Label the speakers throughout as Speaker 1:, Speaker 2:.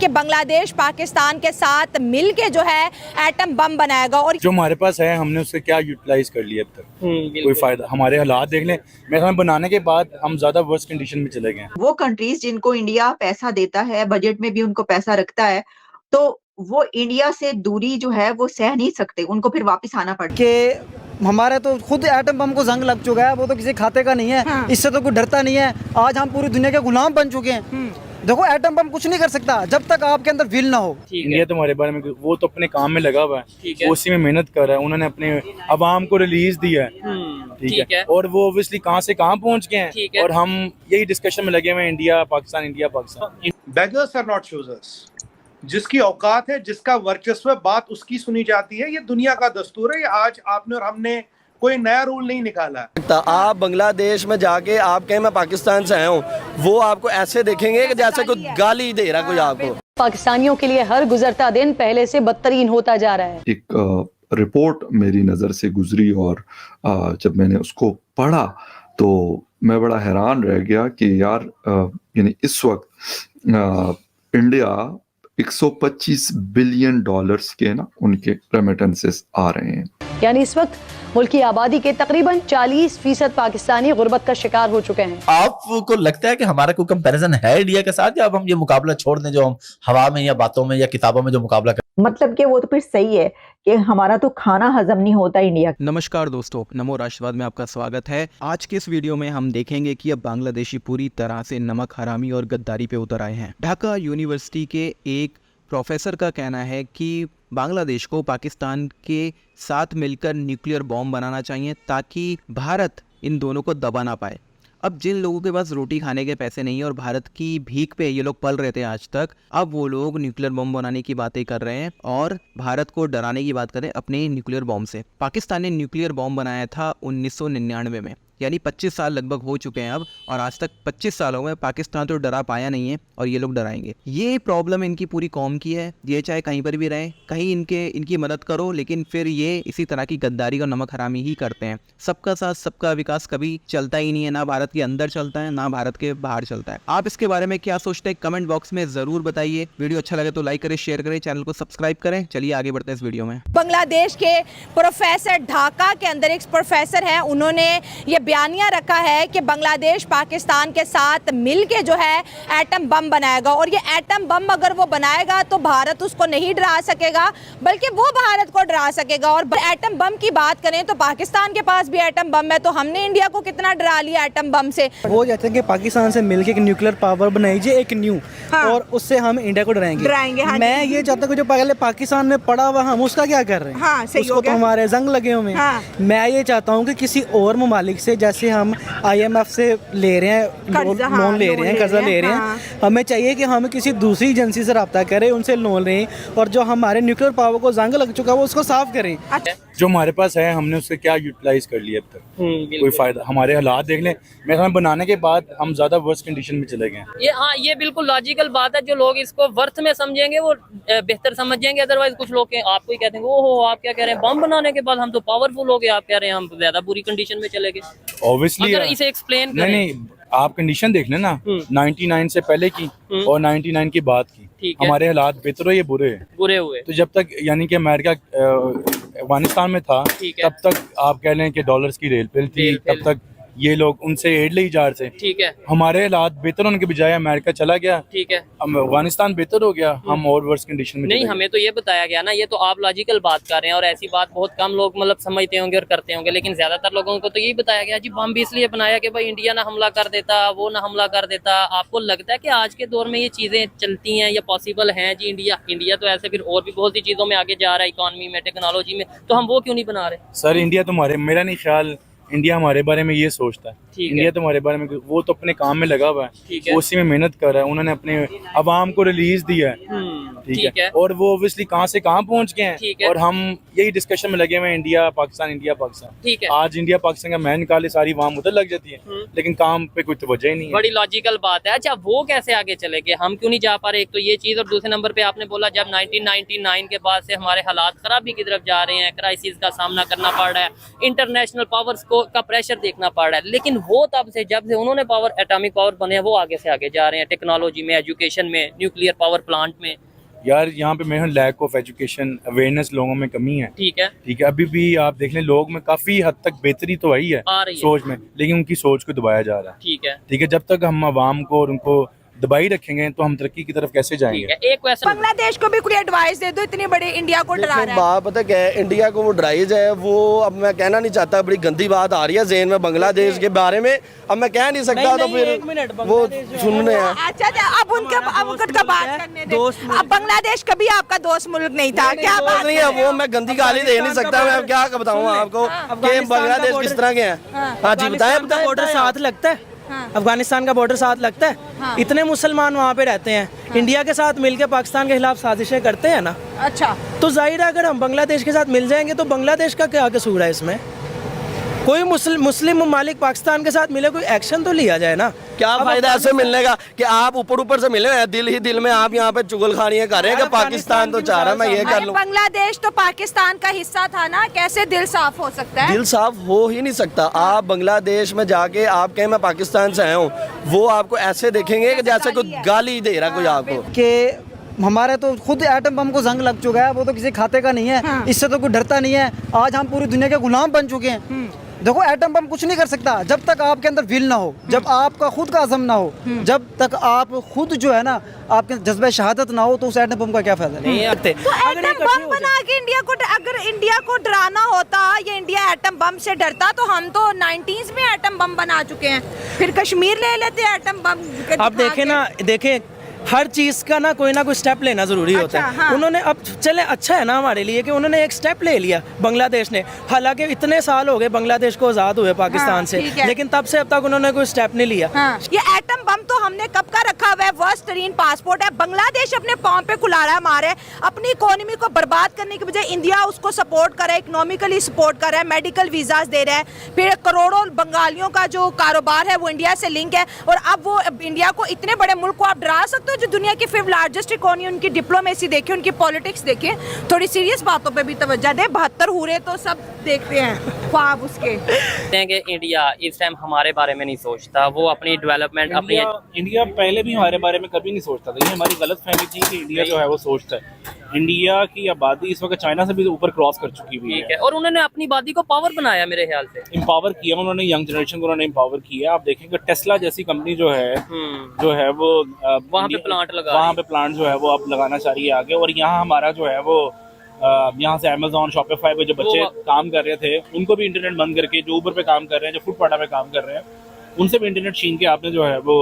Speaker 1: कि बांग्लादेश पाकिस्तान के साथ मिल के जो है एटम बम बनाएगा, और
Speaker 2: जो हमारे पास है हमने उससे क्या यूटिलाइज कर लिया अब तक, कोई फायदा। हमारे हालात देख लें, मेरे ख्याल बनाने के बाद हम ज्यादा वर्स्ट कंडीशन में चले गए।
Speaker 3: वो कंट्रीज जिनको इंडिया पैसा देता है, बजट में भी उनको पैसा रखता है, तो वो इंडिया से दूरी जो है वो सह नहीं सकते, उनको फिर वापस आना पड़ता है।
Speaker 4: कि हमारे तो खुद एटम बम को जंग लग चुका है, वो तो किसी खाते का नहीं है।
Speaker 1: हाँ।
Speaker 4: इससे तो कोई डरता नहीं है। आज हम पूरी दुनिया के गुलाम बन चुके हैं। देखो एटम बम कुछ नहीं कर सकता जब तक आपके अंदर विल ना हो।
Speaker 2: इंडिया तो हमारे बारे में, वो तो अपने काम में लगा हुआ है, वो उसी में मेहनत कर रहा है। उन्होंने अपने अवाम को रिलीज दिया है, ठीक है, और वो ऑब्वियसली कहाँ से कहाँ पहुँच गए हैं, और हम यही डिस्कशन में लगे हुए हैं, India Pakistan, India Pakistan.
Speaker 5: Beggars are not choosers. जिसकी औकात है, जिसका वर्चस्व है, बात उसकी सुनी जाती है। ये दुनिया का दस्तूर है। ये आज आपने और हमने कोई नया रूल नहीं निकाला।
Speaker 6: आप बांग्लादेश में जाके आप कहें मैं पाकिस्तान से आया हूँ, वो आपको ऐसे देखेंगे कि जैसे कोई गाली दे रहा कोई आपको।
Speaker 7: पाकिस्तानियों के लिए हर गुजरता दिन पहले से बदतरीन होता जा रहा है।
Speaker 8: एक रिपोर्ट मेरी नज़र से गुजरी और जब मैंने उसको पढ़ा तो मैं बड़ा हैरान रह गया कि यार यानी इस वक्त इंडिया 125 बिलियन डॉलर्स के ना उनके रेमिटेंसेस आ रहे हैं।
Speaker 7: यानी इस वक्त मुल्क की आबादी के तकरीबन 40% पाकिस्तानी गुर्बत का शिकार हो चुके हैं।
Speaker 9: आपको लगता है कि हमारा कोई कंपैरिजन है इंडिया के साथ, या अब हम ये मुकाबला छोड़ दें जो हम हवा में या बातों में या किताबों में जो मुकाबला कर?
Speaker 3: मतलब कि वो तो फिर सही है कि हमारा तो खाना हजम नहीं होता इंडिया।
Speaker 10: नमस्कार दोस्तों, नमो राष्ट्रवाद में आपका स्वागत है। आज के इस वीडियो में हम देखेंगे कि अब बांग्लादेशी पूरी तरह से नमक हरामी और गद्दारी पे उतर आए हैं। ढाका यूनिवर्सिटी के एक प्रोफेसर का कहना है कि बांग्लादेश को पाकिस्तान के साथ मिलकर न्यूक्लियर बॉम्ब बनाना चाहिए ताकि भारत इन दोनों को दबा ना पाए। अब जिन लोगों के पास रोटी खाने के पैसे नहीं है और भारत की भीख पे ये लोग पल रहे थे आज तक, अब वो लोग न्यूक्लियर बॉम्ब बनाने की बातें कर रहे हैं और भारत को डराने की बात कर रहे हैं अपने न्यूक्लियर बॉम्ब से। पाकिस्तान ने न्यूक्लियर बॉम्ब बनाया था 1999 में, यानी 25 साल लगभग हो चुके हैं अब, और आज तक 25 सालों में पाकिस्तान तो डरा पाया नहीं है और ये लोग डराएंगे। ये प्रॉब्लम इनकी पूरी कौम की है। ये चाहे कहीं पर भी रहें, कहीं इनकी मदद करो, लेकिन फिर ये इसी तरह की गद्दारी और नमक हरामी ही करते हैं। सबका साथ सबका विकास कभी चलता ही नहीं है, ना भारत के अंदर चलता है ना भारत के बाहर चलता है। आप इसके बारे में क्या सोचते हैं कमेंट बॉक्स में जरूर बताइए। वीडियो अच्छा लगे तो लाइक करें, शेयर करें, चैनल को सब्सक्राइब करें। चलिए आगे बढ़ते हैं इस वीडियो में।
Speaker 1: बांग्लादेश के प्रोफेसर, ढाका के अंदर एक प्रोफेसर है, उन्होंने ये बयानिया रखा है कि बांग्लादेश पाकिस्तान के साथ मिलके जो है एटम बम बनाएगा, और ये एटम बम अगर वो बनाएगा तो भारत उसको नहीं डरा सकेगा बल्कि वो भारत को डरा सकेगा। और एटम बम की बात करें तो पाकिस्तान के पास भी एटम बम है, तो हमने इंडिया को कितना डरा लिया एटम बम से।
Speaker 4: वो कहते हैं कि पाकिस्तान से मिलके एक न्यूक्लियर पावर बनाइए, एक न्यू, और उससे हम इंडिया को डराएंगे।
Speaker 1: हाँ,
Speaker 4: मैं ये चाहता हूँ जो पहले पाकिस्तान में पड़ा हुआ हम उसका क्या कर रहे हैं।
Speaker 1: हाँ, सही
Speaker 4: उसको
Speaker 1: हो
Speaker 4: तो
Speaker 1: गया।
Speaker 4: हमारे जंग लगे हुए हैं। मैं ये चाहता हूँ कि किसी और ममालिक से, जैसे हम IMF से ले रहे हैं लोन ले रहे हैं, कर्जा ले रहे हैं, हमें चाहिए कि हम किसी दूसरी एजेंसी से रब्ता करें, उनसे लोन लें, और जो हमारे न्यूक्लियर पावर को जंग लग चुका है वो उसको साफ करें।
Speaker 2: जो हमारे पास है हमने उससे क्या यूटिलाइज कर लिया अब तक, कोई फायदा। हमारे हालात देख लें, मेरे ख्याल बनाने के बाद हम ज्यादा वर्स्ट कंडीशन में चले गए।
Speaker 11: ये बिल्कुल लॉजिकल बात है। जो लोग इसको वर्थ में समझेंगे वो बेहतर समझेंगे, अदरवाइज कुछ लोग आपको ही कहते हैं ओहो आप क्या कह रहे हैं, बम बनाने के बाद हम तो पावरफुल हो गए, आप कह रहे हैं हम ज्यादा बुरी कंडीशन में चले गए।
Speaker 2: ऑब्वियसली
Speaker 11: इसे एक्सप्लेन करें।
Speaker 2: नहीं, आप कंडीशन देख लें ना, 99 से पहले की और 99 की बाद की, हमारे हालात बेहतर हुए बुरे हुए। तो जब तक यानी कि अमेरिका अफगानिस्तान में था तब तक आप कह लें कि डॉलर्स की रेल पिल थी, तब तक ये लोग उनसे एड ली जा रहे थे, ठीक है। हमारे हालात बेहतर होने के बजाय अमेरिका चला गया, ठीक है, अफगानिस्तान बेहतर हो गया, हम और वर्स्ट कंडीशन में
Speaker 11: नहीं। हमें तो ये बताया गया ना, ये तो आप लॉजिकल बात कर रहे हैं और ऐसी बात बहुत कम लोग मतलब समझते होंगे और करते होंगे, लेकिन ज्यादातर लोगों को तो यही बताया गया जी बम भी इसलिए बनाया कि भाई इंडिया ना हमला कर देता, वो ना हमला कर देता। आपको लगता है कि आज के दौर में ये चीजें चलती हैं या पॉसिबल हैं जी? इंडिया तो ऐसे फिर और भी बहुत सी चीजों में आगे जा रहा है, इकोनॉमी में, टेक्नोलॉजी में, तो हम वो क्यों नहीं बना रहे?
Speaker 2: सर इंडिया तो मेरा नहीं ख्याल इंडिया हमारे बारे में ये सोचता है। इंडिया तो हमारे बारे में, वो तो अपने काम में लगा हुआ है, वो उसी में मेहनत कर रहा है। उन्होंने अपने अवाम को रिलीज दिया है,
Speaker 11: ठीक है।
Speaker 2: और वो ऑब्वियसली कहाँ से कहाँ पहुंच गए
Speaker 11: ठीक
Speaker 2: हैं
Speaker 11: है।
Speaker 2: और हम यही डिस्कशन में लगे हुए हैं, इंडिया पाकिस्तान।
Speaker 11: ठीक है।
Speaker 2: आज इंडिया पाकिस्तान का मैं निकाले सारी वहाँ उधर लग जाती है, लेकिन काम पे कोई तवज्जो ही नहीं है।
Speaker 11: बड़ी लॉजिकल बात है। अच्छा, वो कैसे आगे चले गए, हम क्यों नहीं जा पा रहे? एक तो ये चीज, और दूसरे नंबर पे आपने बोला जब 1999 के बाद से हमारे हालात खराबी की तरफ जा रहे हैं, क्राइसिस का सामना करना पड़ रहा है, इंटरनेशनल पावर्स को का प्रेशर देखना पड़ रहा है, लेकिन वो तब से जब से उन्होंने पावर एटॉमिक पावर बने हैं वो आगे से आगे जा रहे हैं, टेक्नोलॉजी में, एजुकेशन में, न्यूक्लियर पावर प्लांट में।
Speaker 2: यार यहाँ पे मेरे लैक ऑफ एजुकेशन अवेयरनेस लोगों में कमी है।
Speaker 11: ठीक है।
Speaker 2: ठीक है, अभी भी आप देख लें लोग में काफी हद तक बेहतरी तो आई है
Speaker 11: आ रही है।
Speaker 2: सोच में, लेकिन उनकी सोच को दबाया जा रहा है।
Speaker 11: ठीक है।
Speaker 2: ठीक है, जब तक हम आवाम को और उनको दबाई रखेंगे तो हम तरक्की की तरफ कैसे जाएंगे?
Speaker 11: ठीक है। एक क्वेश्चन,
Speaker 1: बांग्लादेश को भी कोई एडवाइस दे दो, इतनी बड़ी इंडिया को डरा रहा है।
Speaker 6: बात पता क्या है, इंडिया को वो डराई जाए, वो अब मैं कहना नहीं चाहता, बड़ी गंदी बात आ रही है ज़हन में बांग्लादेश के बारे में, अब मैं कह नहीं सकता, तो फिर वो सुनने हैं।
Speaker 1: अच्छा, अब उनका बात करने दे। अब बांग्लादेश कभी आपका दोस्त मुल्क नहीं था, क्या बात
Speaker 6: नहीं है वो, मैं गंदी गाली दे नहीं सकता, मैं क्या बताऊँ आपको कि बांग्लादेश किस तरह के हैं। हाँ जी, बताएं।
Speaker 4: बॉर्डर साथ लगता है, अफगानिस्तान का बॉर्डर साथ लगता है। इतने मुसलमान वहाँ पे रहते हैं, इंडिया के साथ मिलकर पाकिस्तान के खिलाफ साजिशें करते हैं ना।
Speaker 1: अच्छा,
Speaker 4: तो जाहिर है अगर हम बांग्लादेश के साथ मिल जाएंगे तो बांग्लादेश का क्या कसूर है इसमें? कोई मुस्लिम ममालिक पाकिस्तान के साथ मिले, कोई एक्शन तो लिया जाए ना।
Speaker 6: क्या फायदा ऐसे मिलने का कि आप ऊपर से मिले हैं, दिल ही दिल में आप यहाँ पे चुगलखानियां कर रहे हैं कि पाकिस्तान तो चाह रहा मैं ये कर लूं।
Speaker 1: बांग्लादेश तो पाकिस्तान का हिस्सा था ना, कैसे दिल साफ हो सकता है?
Speaker 6: दिल साफ हो ही नहीं सकता। आप बांग्लादेश में जाके आप कहें मैं पाकिस्तान से आया हूँ, वो आपको ऐसे देखेंगे कि जैसे कोई गाली दे रहा कोई आपको।
Speaker 4: कि हमारे तो खुद एटम बम को जंग लग चुका है, वो तो किसी खाते का नहीं है, इससे तो कोई डरता नहीं है। आज हम पूरी दुनिया के गुलाम बन चुके हैं। देखो, एटम बम कुछ नहीं कर सकता जब तक आपके अंदर विल ना हो, जब आपका खुद का अज़म ना हो, जब तक आप खुद जो है ना आपके जज्बे शहादत ना हो, तो उस एटम बम का क्या फायदा? नहीं आते।
Speaker 1: तो एटम बम बना के इंडिया को, अगर इंडिया को डराना होता या इंडिया एटम बम से डरता, तो हम तो 90s में एटम बम बना चुके हैं, फिर कश्मीर ले लेते एटम बम।
Speaker 4: आप देखें ना, देखें हर चीज़ का ना कोई स्टेप लेना ज़रूरी होता है।
Speaker 1: हाँ।
Speaker 4: उन्होंने अब चले, अच्छा है ना हमारे लिए कि उन्होंने एक स्टेप ले लिया बांग्लादेश ने। हालांकि इतने साल हो गए बांग्लादेश को आज़ाद हुए पाकिस्तान से, लेकिन तब से अब तक उन्होंने कोई स्टेप नहीं लिया।
Speaker 1: हाँ। ये एटम बम तो हमने कब का रखा हुआ है, वर्स्ट तरीन पासपोर्ट है। बांग्लादेश अपने पाँव पे कुल्हाड़ा है, मारे अपनी इकोनॉमी को बर्बाद करने के बजाय इंडिया उसको सपोर्ट कर रहा है, इकोनॉमिकली सपोर्ट कर रहा है, मेडिकल वीज़ाज दे रहा है, फिर करोड़ों बंगालियों का जो कारोबार है वो इंडिया से लिंक है। और अब वो इंडिया को, इतने बड़े मुल्क को आप डरा सकते हो जो दुनिया की फिफ्थ लार्जेस्ट इकोनॉमी, उनकी डिप्लोमेसी देखे, उनकी पॉलिटिक्स देखे, थोड़ी सीरियस बातों पे भी तवज्जो दे। 72 हुए तो सब देखते हैं ख्वाब उसके।
Speaker 11: कि इंडिया इस टाइम हमारे बारे में नहीं सोचता, वो अपनी डेवलपमेंट, अपनी
Speaker 12: इंडिया पहले भी हमारे बारे में कभी नहीं सोचता था। ये हमारी गलत फहमी थी कि इंडिया जो है वो सोचता है। इंडिया की आबादी इस वक्त चाइना से भी ऊपर क्रॉस कर चुकी हुई है।
Speaker 11: और उन्होंने अपनी आबादी को पावर बनाया, मेरे ख्याल से
Speaker 12: एम्पावर किया उन्होंने, यंग जनरेशन को उन्होंने एम्पावर किया। आप देखेंगे टेस्ला जैसी कंपनी जो है वो
Speaker 11: वहाँ पे
Speaker 12: प्लांट जो है वो अब लगाना चाह रही है आगे। और यहाँ हमारा जो है वो यहाँ से अमेजोन, शॉपिफाई पे जो बच्चे काम कर रहे थे उनको भी इंटरनेट बंद करके, जो ऊबर पे काम कर रहे हैं, जो फुटपाटा पे काम कर रहे हैं, उनसे भी इंटरनेट छीन के आपने जो है वो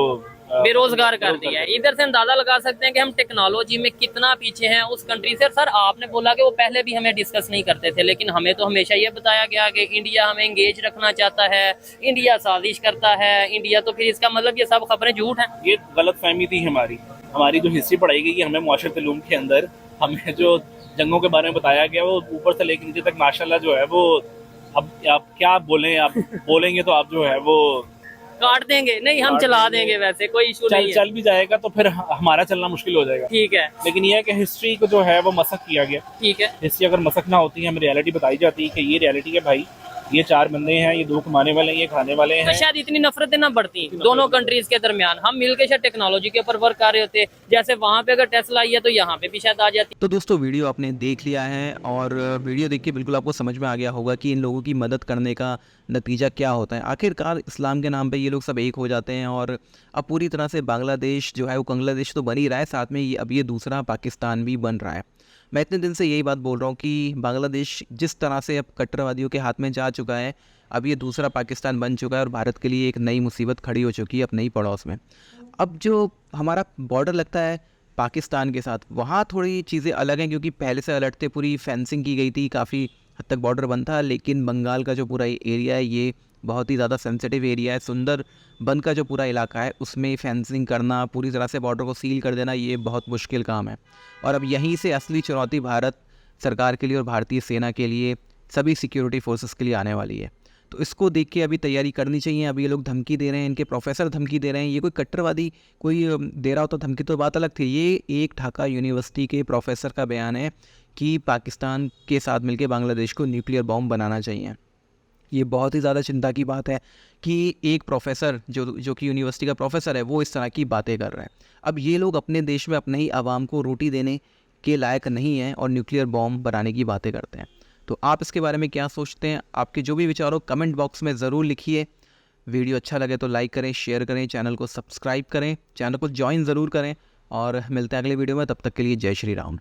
Speaker 11: बेरोजगार कर दिया है। इधर से अंदाजा लगा सकते हैं कि हम टेक्नोलॉजी में कितना पीछे हैं उस कंट्री से। सर, आपने बोला कि वो पहले भी हमें डिस्कस नहीं करते थे, लेकिन हमें तो हमेशा ये बताया गया कि इंडिया हमें एंगेज रखना चाहता है, इंडिया साजिश करता है, इंडिया, तो फिर इसका मतलब ये सब खबरें झूठ हैं।
Speaker 12: ये गलत फहमी थी हमारी जो हिस्ट्री पढ़ाई गई, हमें मुआशरत उलूम के अंदर हमें जो जंगों के बारे में बताया गया वो ऊपर से लेकर नीचे तक माशाल्लाह जो है वो, अब आप क्या बोलें, आप बोलेंगे तो आप जो है वो
Speaker 11: काट देंगे, नहीं हम चला देंगे, वैसे कोई इशू नहीं है।
Speaker 12: चल भी जाएगा तो फिर हमारा चलना मुश्किल हो जाएगा।
Speaker 11: ठीक है,
Speaker 12: लेकिन ये है कि हिस्ट्री को जो है वो मसक किया गया।
Speaker 11: ठीक है,
Speaker 12: हिस्ट्री अगर मसक ना होती है, हमें रियलिटी बताई जाती है कि ये रियलिटी है भाई, ये 4 बंदे हैं, ये 2 कमाने वाले हैं, ये खाने वाले हैं,
Speaker 11: तो शायद इतनी नफरतें ना बढ़ती दोनों कंट्रीज के दरमियान। हम मिलकर शायद टेक्नोलॉजी के ऊपर वर्क कर रहे होते, जैसे वहाँ पे अगर टेस्ला आई है तो यहाँ पे भी शायद आ जाती।
Speaker 10: तो दोस्तों, वीडियो आपने देख लिया है और वीडियो देख के बिल्कुल आपको समझ में आ गया होगा कि इन लोगों की मदद करने का नतीजा क्या होता है। आखिरकार इस्लाम के नाम पे ये लोग सब एक हो जाते हैं और अब पूरी तरह से बांग्लादेश जो है वो बांग्लादेश तो बन ही रहा है, साथ में अब ये दूसरा पाकिस्तान भी बन रहा है। मैं इतने दिन से यही बात बोल रहा हूँ कि बांग्लादेश जिस तरह से अब कट्टरवादियों के हाथ में जा चुका है, अब ये दूसरा पाकिस्तान बन चुका है और भारत के लिए एक नई मुसीबत खड़ी हो चुकी है अपने ही पड़ोस में। अब जो हमारा बॉर्डर लगता है पाकिस्तान के साथ, वहाँ थोड़ी चीज़ें अलग हैं क्योंकि पहले से अलर्ट थे, पूरी फेंसिंग की गई थी, काफ़ी हद तक बॉर्डर बंद था, लेकिन बंगाल का जो पूरा एरिया है ये बहुत ही ज़्यादा सेंसिटिव एरिया है। सुंदर बन का जो पूरा इलाका है उसमें फेंसिंग करना, पूरी तरह से बॉर्डर को सील कर देना, ये बहुत मुश्किल काम है। और अब यहीं से असली चुनौती भारत सरकार के लिए और भारतीय सेना के लिए, सभी सिक्योरिटी फोर्सेस के लिए आने वाली है। तो इसको देख के अभी तैयारी करनी चाहिए। अभी ये लोग धमकी दे रहे हैं, इनके प्रोफेसर धमकी दे रहे हैं। ये कोई कट्टरवादी कोई दे रहा होता धमकी तो बात अलग थी। ये एक ढाका यूनिवर्सिटी के प्रोफेसर का बयान है कि पाकिस्तान के साथ मिलकर बांग्लादेश को न्यूक्लियर बॉम्ब बनाना चाहिए। ये बहुत ही ज़्यादा चिंता की बात है कि एक प्रोफेसर जो कि यूनिवर्सिटी का प्रोफेसर है वो इस तरह की बातें कर रहा है। अब ये लोग अपने देश में अपने ही आवाम को रोटी देने के लायक नहीं हैं और न्यूक्लियर बॉम्ब बनाने की बातें करते हैं। तो आप इसके बारे में क्या सोचते हैं? आपके जो भी विचार हो कमेंट बॉक्स में ज़रूर लिखिए। वीडियो अच्छा लगे तो लाइक करें, शेयर करें, चैनल को सब्सक्राइब करें, चैनल को ज्वाइन ज़रूर करें और मिलते हैं अगले वीडियो में। तब तक के लिए जय श्री राम।